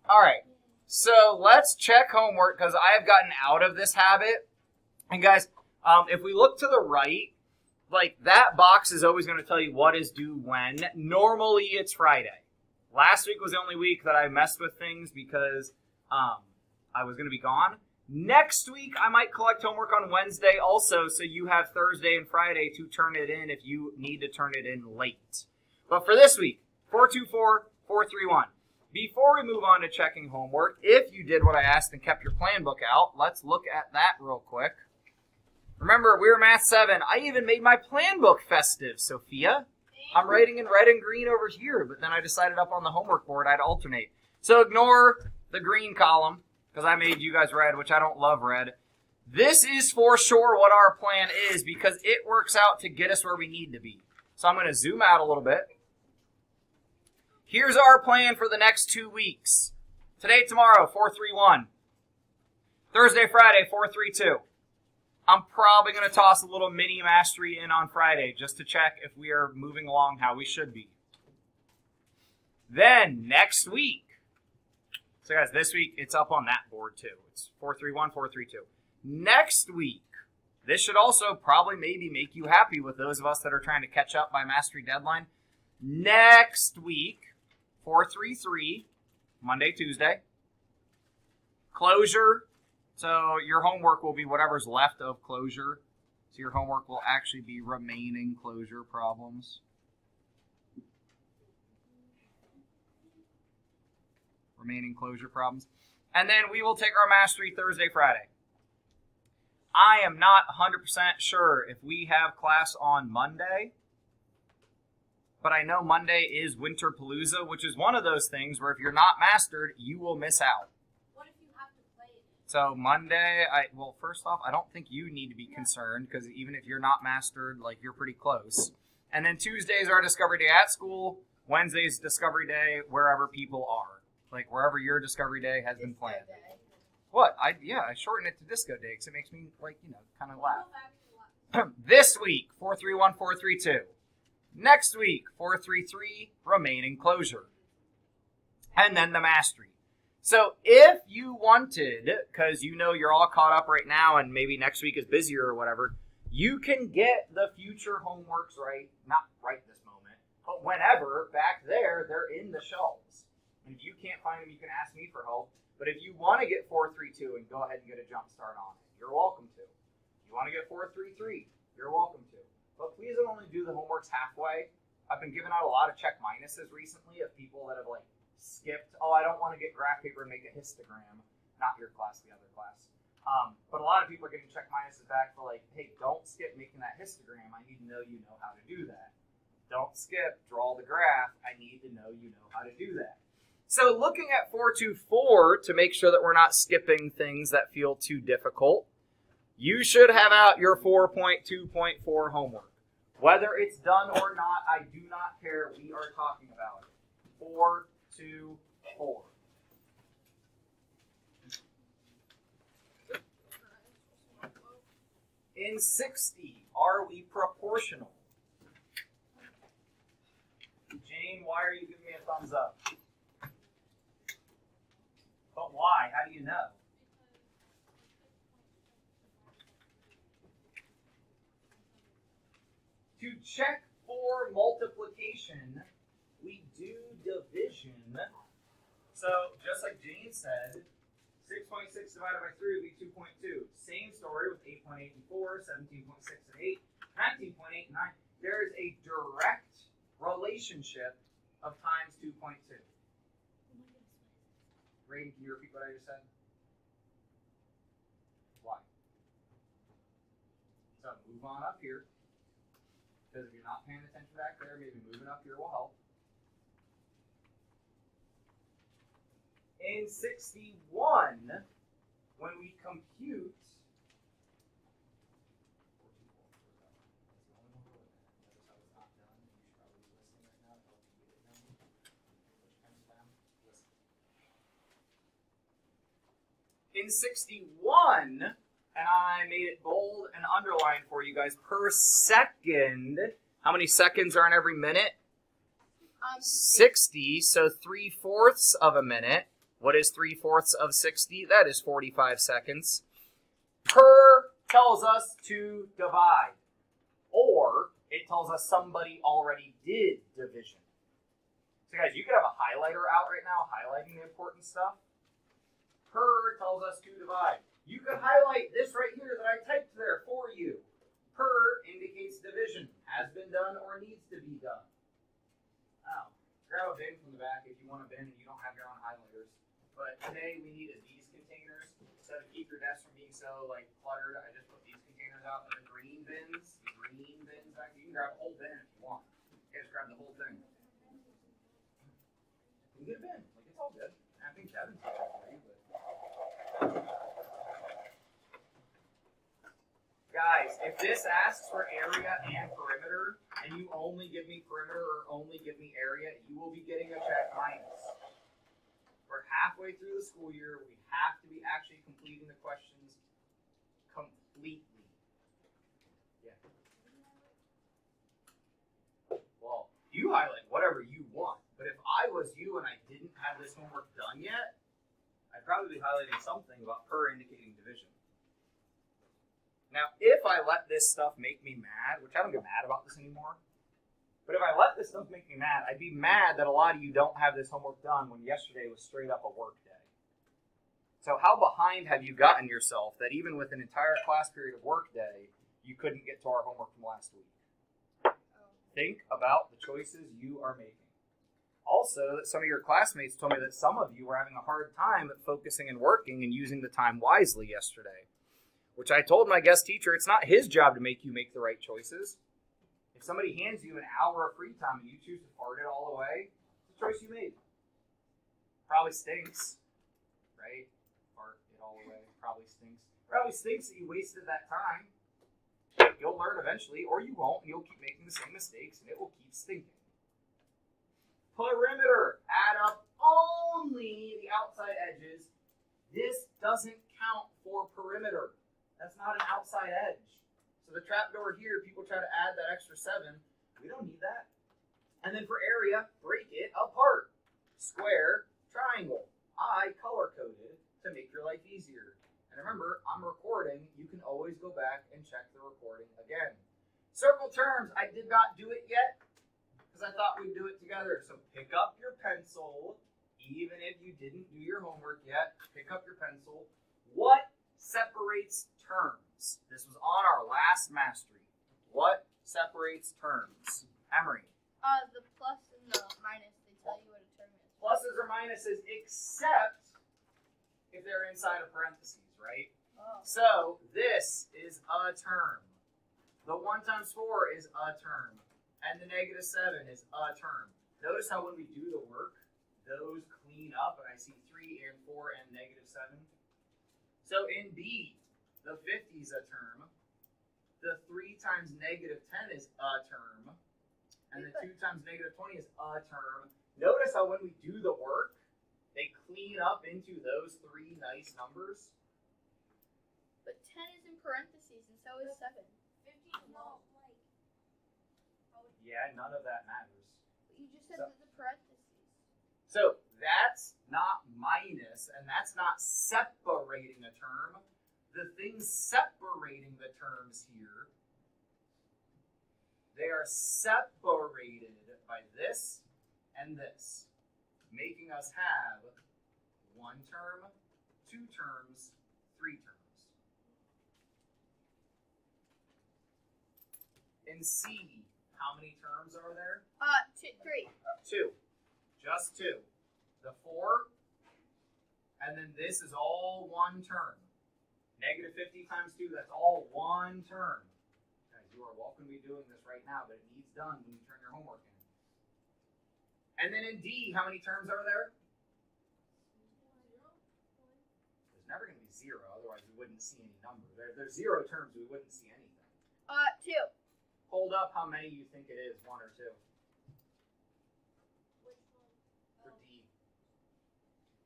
All right, so let's check homework because I have gotten out of this habit. And guys, if we look to the right, like that box is always going to tell you what is due when. Normally it's Friday. Last week was the only week that I messed with things because I was going to be gone. Next week, I might collect homework on Wednesday also, so you have Thursday and Friday to turn it in if you need to turn it in late. But for this week, 424-431. Before we move on to checking homework, if you did what I asked and kept your plan book out, let's look at that real quick. Remember, we were Math 7. I even made my plan book festive, Sophia. I'm writing in red and green over here, but then I decided up on the homework board I'd alternate. So ignore the green column, because I made you guys red, which I don't love red. This is for sure what our plan is, because it works out to get us where we need to be. So I'm going to zoom out a little bit. Here's our plan for the next 2 weeks. Today, tomorrow, 431. Thursday, Friday, 432. I'm probably going to toss a little mini mastery in on Friday just to check if we are moving along how we should be. Then, next week. So guys, this week, it's up on that board too. It's 431, 432. Next week, this should also probably maybe make you happy with those of us that are trying to catch up by mastery deadline. Next week, 433, Monday, Tuesday. Closure. So your homework will be whatever's left of closure. So your homework will actually be remaining closure problems. Remaining closure problems. And then we will take our mastery Thursday, Friday. I am not 100% sure if we have class on Monday. But I know Monday is Winter Palooza, which is one of those things where if you're not mastered, you will miss out. What if you have to play it? So Monday, well, first off, I don't think you need to be concerned because even if you're not mastered, like you're pretty close. And then Tuesdays are Discovery Day at school. Wednesday's Discovery Day wherever people are. Like wherever your Discovery Day has been planned. What? I shortened it to Disco Day because it makes me, like, you know, kind of laugh. This week, 431, 432. Next week, 433, remaining closure. And then the mastery. So if you wanted, because you know you're all caught up right now and maybe next week is busier or whatever, you can get the future homeworks right, not right this moment, but whenever, back there, they're in the shelves. And if you can't find them, you can ask me for help. But if you want to get 432 and go ahead and get a jump start on it, you're welcome to. If you want to get 433, you're welcome to. But please don't only do the homeworks halfway. I've been giving out a lot of check minuses recently of people that have like skipped. Oh, I don't want to get graph paper and make a histogram. Not your class, the other class. But a lot of people are getting check minuses back for like, hey, don't skip making that histogram. I need to know you know how to do that. Don't skip, draw the graph. I need to know you know how to do that. So looking at 424 to make sure that we're not skipping things that feel too difficult, you should have out your 4.2.4 homework. Whether it's done or not, I do not care. We are talking about it. 424. In 60, are we proportional? Jane, why are you giving me a thumbs up? But why? How do you know? To check for multiplication, we do division. So, just like Jane said, 6.6 divided by 3 would be 2.2. Same story with 8.8 and 4, 17.6 and 8, 19.8 and 9. There is a direct relationship of times 2.2. Raiden, can you repeat what I just said? Why? So move on up here. Because if you're not paying attention back there, maybe moving up here will help. In 61, when we compute, in 61, and I made it bold and underlined for you guys, per second, how many seconds are in every minute? 60, so 3/4 of a minute. What is 3/4 of 60? That is 45 seconds. Per tells us to divide, or it tells us somebody already did division. So guys, you could have a highlighter out right now highlighting the important stuff. Per tells us to divide. You could highlight this right here that I typed there for you. Per indicates division, has been done or needs to be done. Oh, grab a bin from the back if you want a bin and you don't have your own highlighters. But today we needed these containers. So to keep your desk from being so like cluttered, I just put these containers out in the green bins. The green bins back. You can grab a whole bin if you want. You can just grab the whole thing. You can get a bin. Like, it's all good. I think Kevin's got it for you, but. Guys, if this asks for area and perimeter, and you only give me perimeter or only give me area, you will be getting a check minus. We're halfway through the school year. We have to be actually completing the questions completely. Yeah. Well, you highlight whatever you want, but if I was you and I didn't have this homework done yet, I'd probably be highlighting something about per indicating division. Now, if I let this stuff make me mad, which I don't get mad about this anymore, but if I let this stuff make me mad, I'd be mad that a lot of you don't have this homework done when yesterday was straight up a work day. So how behind have you gotten yourself that even with an entire class period of work day, you couldn't get to our homework from last week? Think about the choices you are making. Also, that some of your classmates told me that some of you were having a hard time at focusing and working and using the time wisely yesterday. Which I told my guest teacher, it's not his job to make you make the right choices. If somebody hands you an hour of free time and you choose to fart it all away, it's a choice you made. Probably stinks, right? Fart it all away, probably stinks. Probably stinks that you wasted that time. You'll learn eventually, or you won't, and you'll keep making the same mistakes, and it will keep stinking. Perimeter, add up only the outside edges. This doesn't count for perimeter. That's not an outside edge. So the trapdoor here, people try to add that extra 7. We don't need that. And then for area, break it apart. Square, triangle. I color-coded to make your life easier. And remember, I'm recording. You can always go back and check the recording again. Circle terms, I did not do it yet because I thought we'd do it together. So pick up your pencil, even if you didn't do your homework yet. Pick up your pencil. What separates terms? This was on our last mastery. What separates terms? Emery. The plus and the minus, they tell you what a term is. Pluses or minuses, except if they're inside of parentheses, right? Oh. So this is a term. The 1 times 4 is a term. And the -7 is a term. Notice how when we do the work, those clean up, and I see 3 and 4 and -7. So in B, the 50 is a term. The 3 times -10 is a term. And the 2 times -20 is a term. Notice how when we do the work, they clean up into those 3 nice numbers. But 10 is in parentheses, and so is 7. 50 is not like. Yeah, none of that matters. But you just said that the parentheses. So that's not minus, and that's not separating a term. The things separating the terms here, they are separated by this and this, making us have 1 term, 2 terms, 3 terms. In C, how many terms are there? 3. 2. Just 2. The 4, and then this is all 1 term. -50 times 2, that's all 1 term. Guys, you are welcome to be doing this right now, but it needs done when you turn your homework in. And then in D, how many terms are there? There's never going to be 0, otherwise we wouldn't see any number. There's 0 terms, we wouldn't see anything. 2. Hold up how many you think it is, 1 or 2. For D.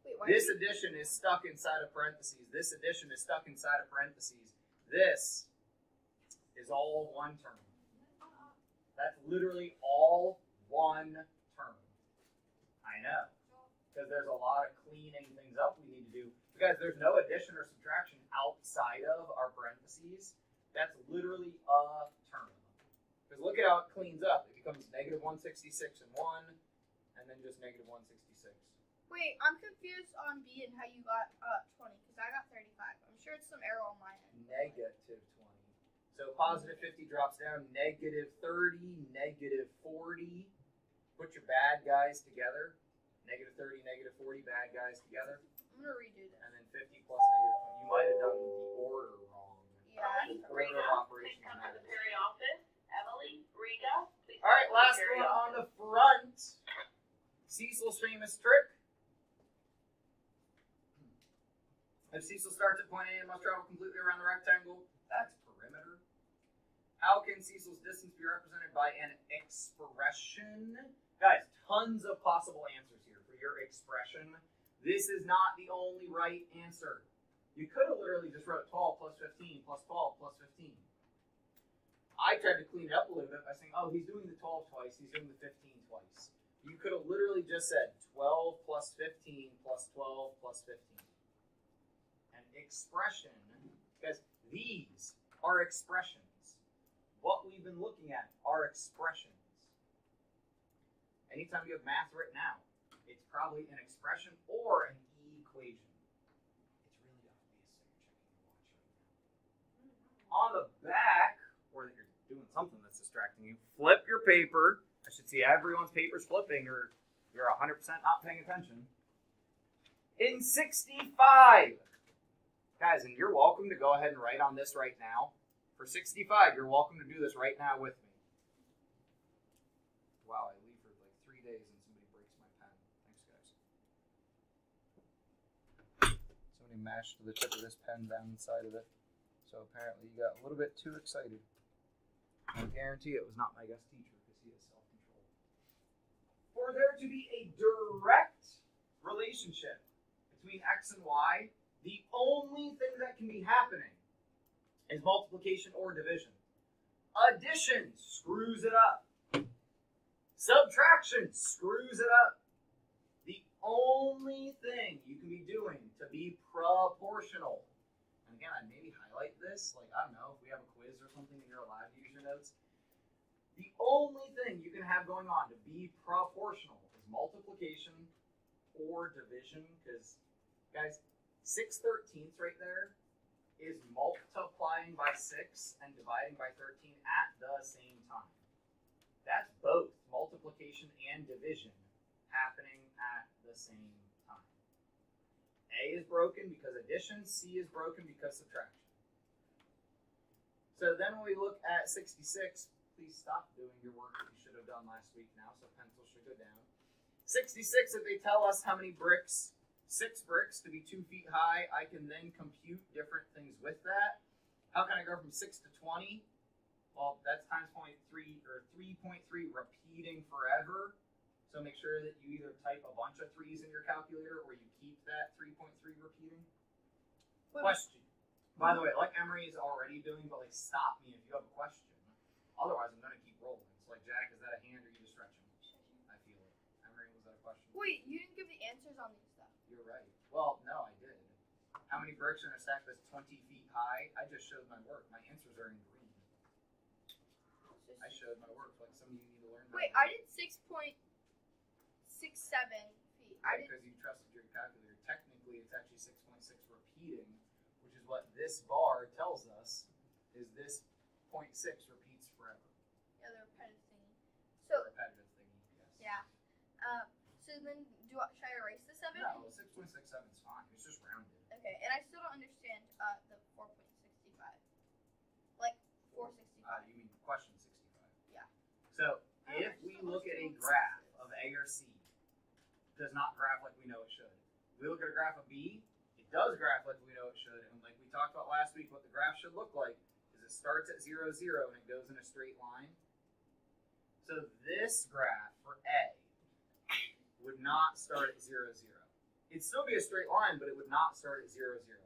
Wait, why This addition is stuck inside of parentheses. This addition is stuck inside of parentheses. This is all 1 term. That's literally all 1 term. I know. because there's a lot of cleaning things up we need to do. Because there's no addition or subtraction outside of our parentheses. That's literally a term. Because look at how it cleans up. It becomes negative 166 and 1, and then just negative 166. Wait, I'm confused on B and how you got 20, because I got 35. I'm sure it's some error on my end. Negative 20. So positive 50 drops down, negative 30, negative 40. Put your bad guys together. Negative 30, negative 40, bad guys together. I'm going to redo this. And then 50 plus negative 20. You might have done the order wrong. Yeah. The order of operations Come to matters. the Perry office. Emily, Riga, please. All right, come to the last Perry one on office. the front. Cecil's famous trick. If Cecil starts at point A and must travel completely around the rectangle, that's perimeter. How can Cecil's distance be represented by an expression? Guys, tons of possible answers here for your expression. This is not the only right answer. You could have literally just wrote 12 plus 15 plus 12 plus 15. I tried to clean it up a little bit by saying, oh, he's doing the 12 twice, he's doing the 15 twice. You could have literally just said 12 plus 15 plus 12 plus 15. An expression, because these are expressions. What we've been looking at are expressions. Anytime you have math written out, it's probably an expression or an equation. It's really obvious that you're checking your watch right now. On the back, or that you're doing something that's distracting you, flip your paper. I should see everyone's papers flipping, or you're 100% not paying attention. In 65. Guys, and you're welcome to go ahead and write on this right now. For 65, you're welcome to do this right now with me. Wow, I leave for like 3 days and somebody breaks my pen. Thanks, guys. Somebody mashed the tip of this pen down inside of it. So apparently you got a little bit too excited. I guarantee it was not my guest teacher because he has self-control. For there to be a direct relationship between X and Y, the only thing that can be happening is multiplication or division. Addition screws it up. Subtraction screws it up. The only thing you can be doing to be proportional, and again, I'd maybe highlight this, like, I don't know, if we have a quiz or something and you're allowed to use your notes, the only thing you can have going on to be proportional is multiplication or division, because, guys, 6/13 right there is multiplying by 6 and dividing by 13 at the same time. That's both multiplication and division happening at the same time. A is broken because addition, C is broken because subtraction. So then when we look at 66, please stop doing your work that you should have done last week now, so pencil should go down. 66, if they tell us how many bricks, 6 bricks to be 2 feet high, I can then compute different things with that. How can I go from 6 to 20? Well, that's times 0.3 or 3.3 repeating forever. So make sure that you either type a bunch of 3's in your calculator or you keep that 3.3 repeating. Question. By the way, like Emery is already doing, but like stop me if you have a question. Otherwise, I'm going to keep rolling. So like, Jack, is that a hand or are you just stretching? I feel it. Emery, was that a question? Wait, you didn't give the answers on these stuff. You're right. Well, no, I did. How many bricks are in a stack that's 20 feet high? I just showed my work. My answers are in green. I showed my work. Like some of you need to learn that. Wait, I did 6.67 feet. Right, because you trusted your calculator. Technically, it's actually 6.6 repeating, which is what this bar tells us, is this 0.6 repeats forever. Yeah, the repetitive thingy. So, The repetitive thingy, yes. yeah. So then, should I erase the 7? No, 6.67 is fine. It's just rounded. Okay, and I still don't understand the 4.65. Like, 465. You mean question 65. Yeah. So, Oh, if we look at a graph of A or C, it does not graph like we know it should. If we look at a graph of B, it does graph like we know it should. And like we talked about last week, what the graph should look like is it starts at 0, 0, and it goes in a straight line. So this graph for A would not start at 0, 0. It'd still be a straight line, but it would not start at 0, 0.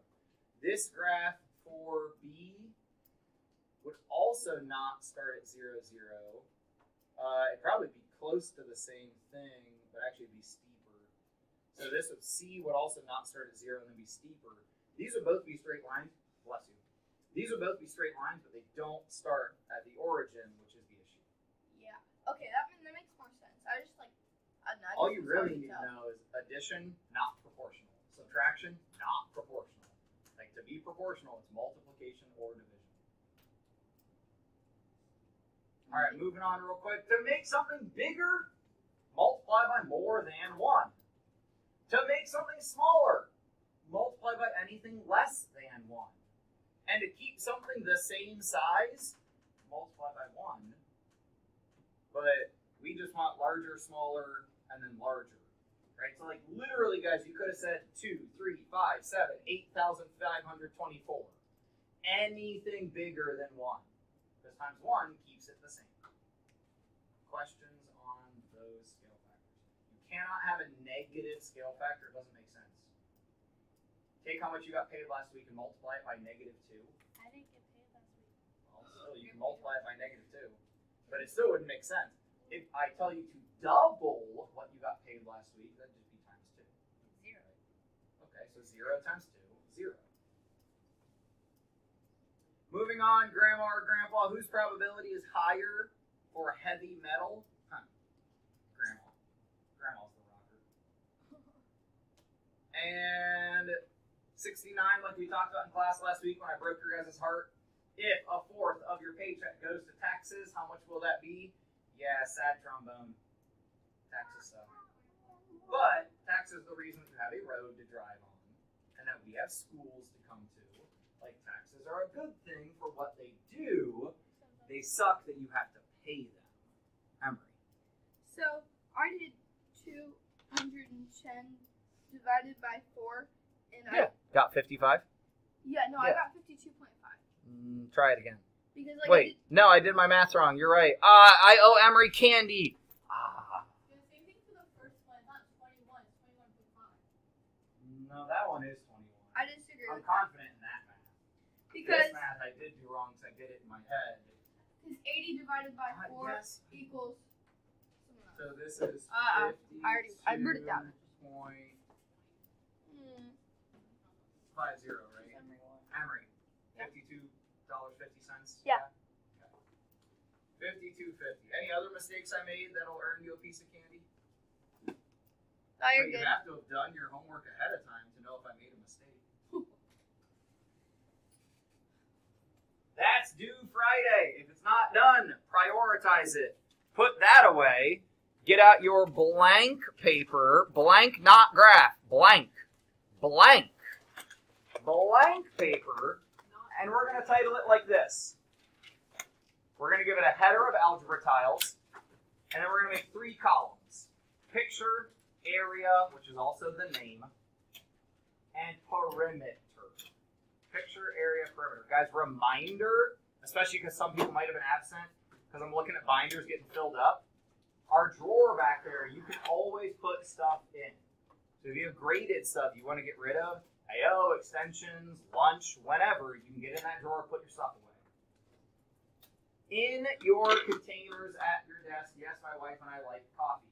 This graph for B would also not start at 0, 0. It'd probably be close to the same thing, but actually be steeper. So this would C would also not start at 0 and then be steeper. These would both be straight lines. Bless you. These would both be straight lines, but they don't start at the origin, which is the issue. Yeah. Okay, that makes more sense. I just like. All you really need to know is addition, not proportional. Subtraction, not proportional. Like to be proportional, it's multiplication or division. All right, moving on real quick. To make something bigger, multiply by more than 1. To make something smaller, multiply by anything less than 1. And to keep something the same size, multiply by 1. But we just want larger, smaller, and then larger. Right? So like literally, guys, you could have said 2, 3, 5, 7, 8,524. Anything bigger than 1. Because times 1 keeps it the same. Questions on those scale factors? You cannot have a negative scale factor. It doesn't make sense. Take how much you got paid last week and multiply it by -2. I didn't get paid last week. Well, still, you can multiply it by -2. But it still wouldn't make sense. If I tell you to double what you got paid last week, that'd just be times 2. 0. Okay, so 0 times 2, 0. Moving on, Grandma or Grandpa, whose probability is higher for heavy metal? Huh. Grandma. Grandma's the rocker. And 69, like we talked about in class last week when I broke your guys' heart. If a fourth of your paycheck goes to taxes, how much will that be? Yeah, sad trombone. Taxes suck. But taxes are the reason we have a road to drive on, and that we have schools to come to. Like, taxes are a good thing for what they do. They suck that you have to pay them. Emery. So I did 210 divided by 4, and Got 55? I got 52.5. Try it again. Because like Wait, no, I did my math wrong. You're right. I owe Emery candy. The same thing for the first one, not 21, it's 21.5. No, that one is 21. I disagree I'm with that. confident in that math. Because This math I did do wrong because I did it in my head. 80 divided by 4 Yes. equals. So this is I wrote it down. 52.50, right? Emery, $52.50. Yeah. 52.50. Any other mistakes I made that'll earn you a piece of candy? Oh, you're But you good. have to have done your homework ahead of time to know if I made a mistake. That's due Friday. If it's not done, prioritize it. Put that away. Get out your blank paper. Blank, not graph. Blank. Blank. Blank paper. And we're going to title it like this. We're going to give it a header of algebra tiles. And then we're going to make 3 columns. Picture, area, which is also the name, and perimeter. Picture, area, perimeter. Guys, reminder, especially because some people might have been absent, because I'm looking at binders getting filled up. Our drawer back there, you can always put stuff in. So if you have graded stuff you want to get rid of, AO, extensions, lunch, whenever, you can get in that drawer, put your stuff away. In your containers at your desk, yes, my wife and I like coffee.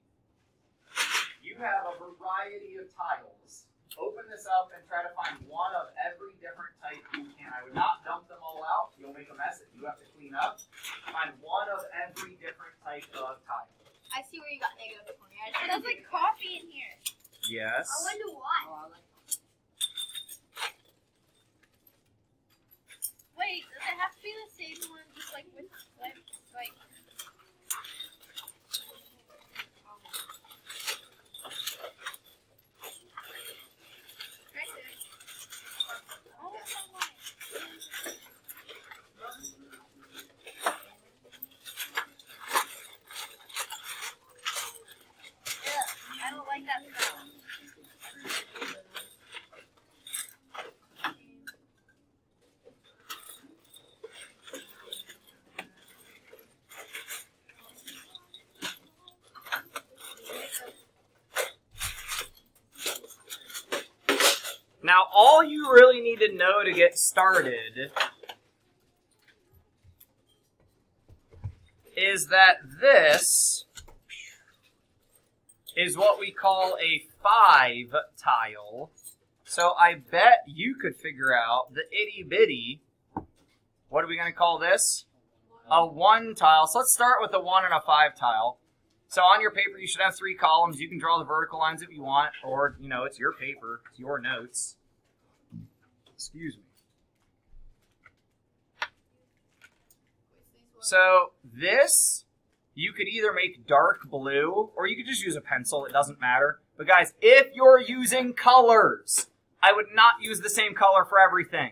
You have a variety of tiles. Open this up and try to find one of every different type you can. I would not dump them all out. You'll make a mess that you have to clean up. Find one of every different type of tile. I see where you got negative 20. It smells like coffee in here. Yes. I wonder why. Wait, does it have to be the same one, just like with like? I don't like that smell. Now, all you really need to know to get started is that this is what we call a 5 tile. So I bet you could figure out the itty bitty. What are we going to call this? A 1 tile. So let's start with a 1 and a 5 tile. So on your paper, you should have 3 columns. You can draw the vertical lines if you want, or, you know, it's your paper, it's your notes. Excuse me. So this, you could either make dark blue, or you could just use a pencil. It doesn't matter. But guys, if you're using colors, I would not use the same color for everything.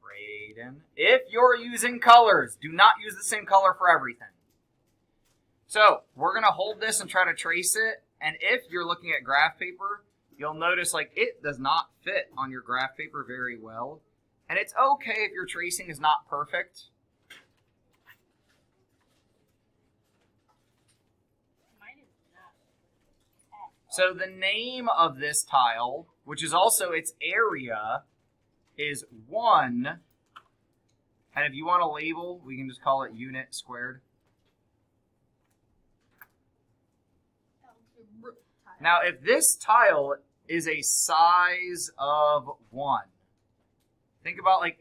Brayden, if you're using colors, do not use the same color for everything. So we're going to hold this and try to trace it. And if you're looking at graph paper, you'll notice like it does not fit on your graph paper very well. And it's okay if your tracing is not perfect. So the name of this tile, which is also its area, is 1. And if you want to label, we can just call it unit squared. Now, if this tile is a size of 1, think about like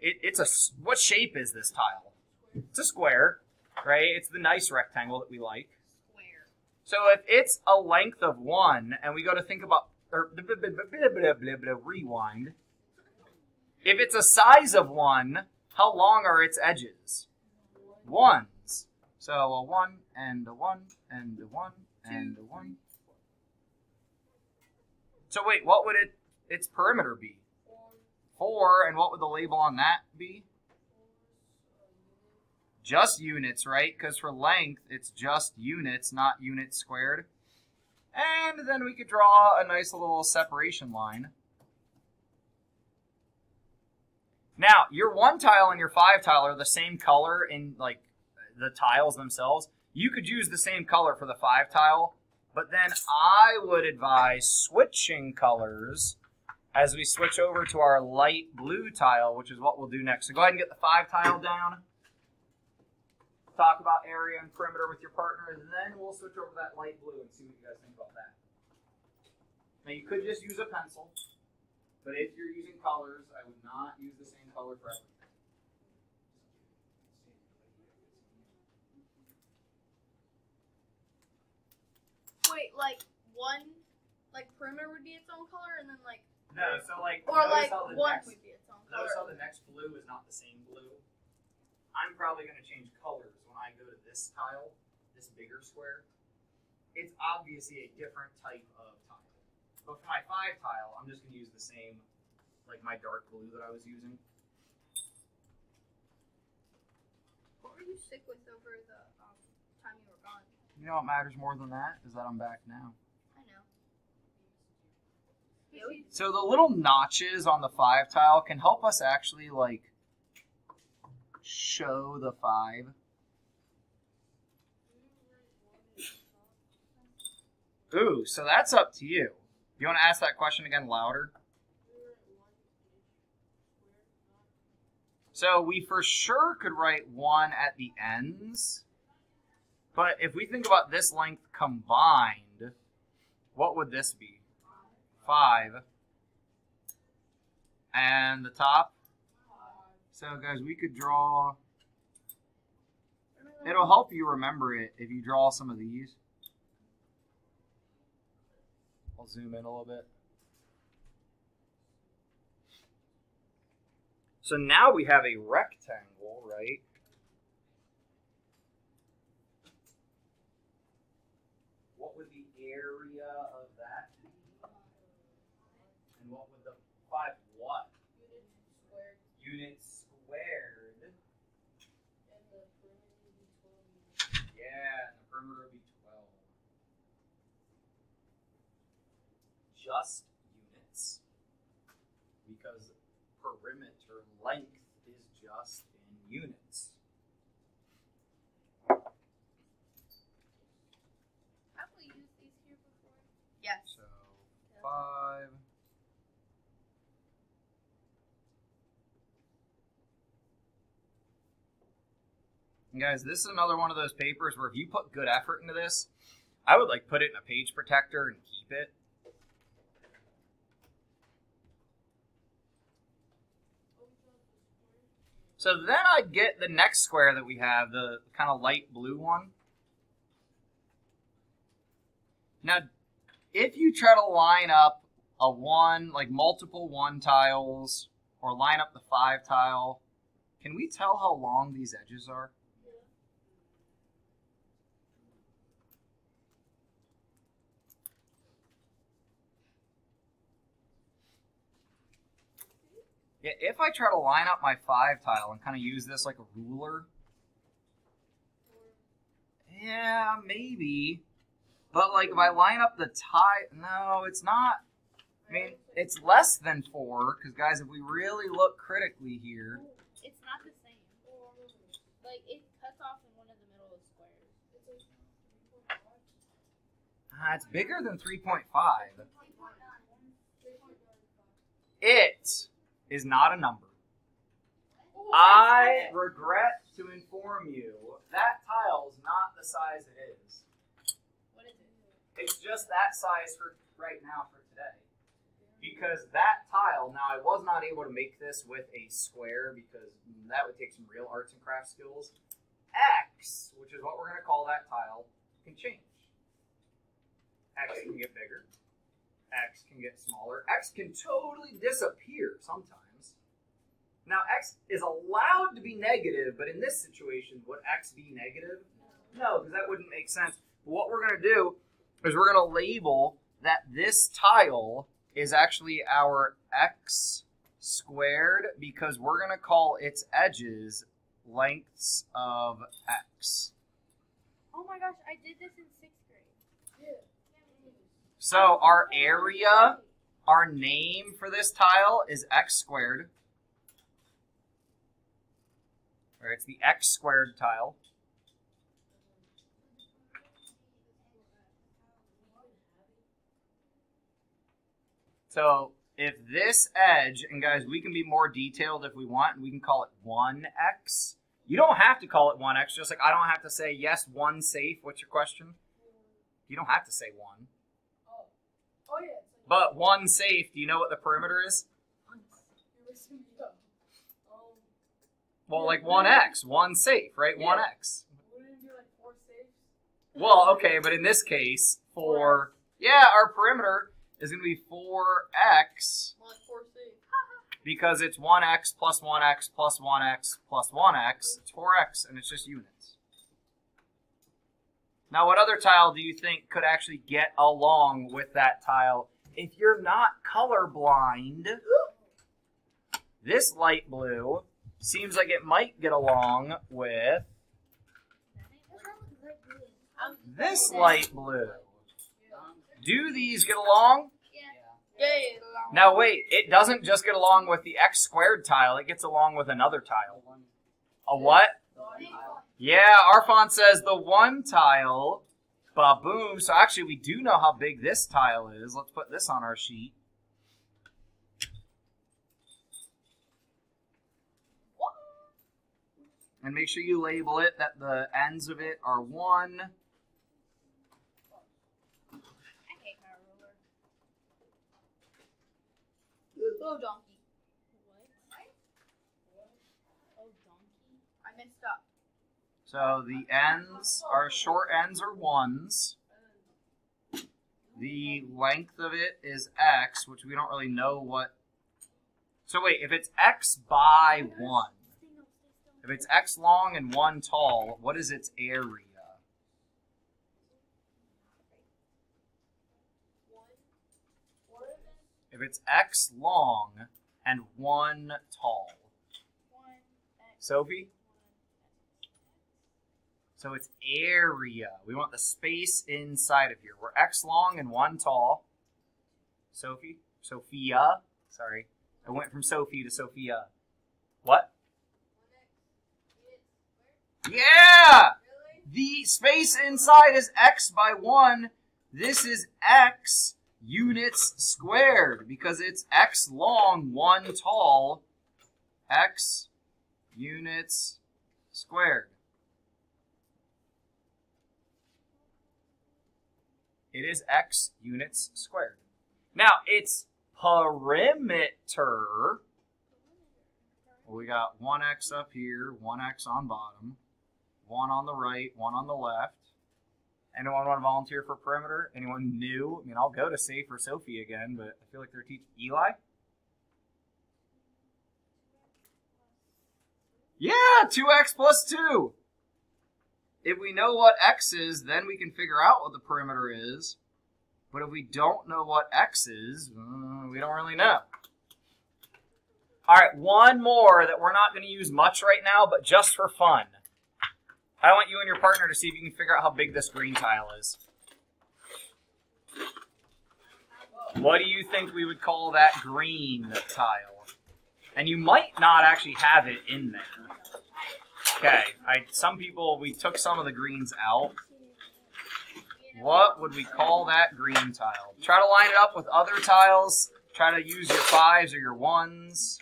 what shape is this tile? It's a square, right? It's the nice rectangle that we like. So if it's a length of 1, and we go to think about, rewind. If it's a size of 1, how long are its edges? 1s. So a 1 and a 1 and a 1 and a 1. So wait, what would its perimeter be? 4, and what would the label on that be? Just units, right? Because for length, it's just units, not units squared. And then we could draw a nice little separation line. Now, your 1 tile and your 5 tile are the same color in like the tiles themselves. You could use the same color for the 5 tile, but then I would advise switching colors as we switch over to our light blue tile, which is what we'll do next. So go ahead and get the 5 tile down. Talk about area and perimeter with your partner, and then we'll switch over to that light blue and see what you guys think about that. Now you could just use a pencil, but if you're using colors, I would not use the same color for everything. Wait, like perimeter would be its own color, and then like no, so like or like how the 1 next, would be its own color. notice how the next blue is not the same blue. I'm probably going to change colors when I go to this tile, this bigger square. It's obviously a different type of tile. But for my 5 tile, I'm just going to use the same, like my dark blue that I was using. What were you sick with over the time you were gone? You know what matters more than that is that I'm back now. I know. So the little notches on the 5 tile can help us actually like show the 5. Ooh, so that's up to you. You want to ask that question again louder? So we for sure could write 1 at the ends. But if we think about this length combined, what would this be? 5. And the top? So guys, we could draw, it'll help you remember it if you draw some of these. I'll zoom in a little bit. So now we have a rectangle, right? What would the area of that be? And what would the 5 what? Units squared. Yeah, and the perimeter would be 12. Just units. Because perimeter length is just in units. Have we used these here before? Yes. So 5. And guys, this is another one of those papers where if you put good effort into this, I would like put it in a page protector and keep it. So then I'd get the next square that we have, the kind of light blue one. Now, if you try to line up a 1, like multiple 1 tiles, or line up the 5 tile, can we tell how long these edges are? Yeah, if I try to line up my 5 tile and kind of use this like a ruler, yeah, maybe. But like if I line up the no, it's not. I mean, it's less than 4, because guys, if we really look critically here, It's not the same. Like, it cuts off in one of the middle of the squares. it's bigger than 3.5. It is not a number. I regret to inform you that tile is not the size it is. What is it? It's just that size for right now for today. Because that tile, now I was not able to make this with a square because that would take some real arts and crafts skills. X, which is what we're going to call that tile, can change. X can get bigger. X can get smaller. X can totally disappear sometimes. Now, X is allowed to be negative, but in this situation, would X be negative? No, because that wouldn't make sense. But what we're going to do is we're going to label that this tile is actually our X squared because we're going to call its edges lengths of X. Oh my gosh, I did this in 6th grade. So our area, our name for this tile is X squared. All right, it's the X squared tile. So if this edge, and guys, we can be more detailed if we want, and we can call it 1x. You don't have to call it 1x, just like I don't have to say, yes, 1 safe. What's your question? You don't have to say 1. Oh yeah. But 1 safe, do you know what the perimeter is? Well, like 1x, 1 safe, right? Yeah. 1x. Wouldn't it be like 4 safes? Well, okay, but in this case, our perimeter is going to be 4x Well, like 4 safes. because it's 1x plus 1x plus 1x plus 1x. It's 4x, and it's just units. Now, what other tile do you think could actually get along with that tile if you're not colorblind? This light blue seems like it might get along with this light blue. Do these get along? Yeah. Now wait, it doesn't just get along with the X squared tile, it gets along with another tile. A what? Yeah, Arfon says the 1 tile. Ba-boom. So actually we do know how big this tile is. Let's put this on our sheet. And make sure you label it that the ends of it are 1. I hate my ruler. Oh, donkey. What? Oh, donkey. I messed up. So the ends, our short ends are 1s. The length of it is x, which we don't really know what. So wait, if it's x by 1, if it's x long and 1 tall, what is its area? If it's x long and 1 tall. Sophie? So it's area. We want the space inside of here. We're x long and 1 tall. Sophie? Sophia? Sorry. I went from Sophie to Sophia. What? Yeah! The space inside is x by 1. This is x units squared because it's x long, 1 tall. X units squared. It is x units squared. Now, its perimeter, we got 1x up here, 1x on bottom, 1 on the right, 1 on the left. Anyone want to volunteer for perimeter? Anyone new? I mean, I'll go to Safe or Sophie again, but I feel like they're teaching Eli. Yeah, 2x plus 2. If we know what x is, then we can figure out what the perimeter is. But if we don't know what x is, we don't really know. All right, one more that we're not going to use much right now, but just for fun. I want you and your partner to see if you can figure out how big this green tile is. What do you think we would call that green tile? And you might not actually have it in there. Okay, some people, we took some of the greens out. What would we call that green tile? Try to line it up with other tiles. Try to use your 5s or your 1s.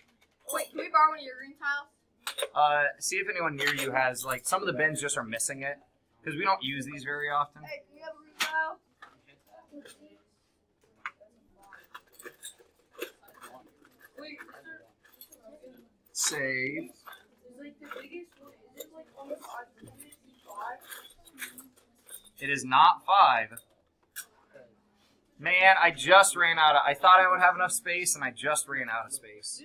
Wait, can we borrow one of your green tiles? See if anyone near you has, like, some of the bins just are missing it. Because we don't use these very often. Hey, do you have a green tile? Save. It is not 5. Man, I just ran out of, I thought I would have enough space and I just ran out of space.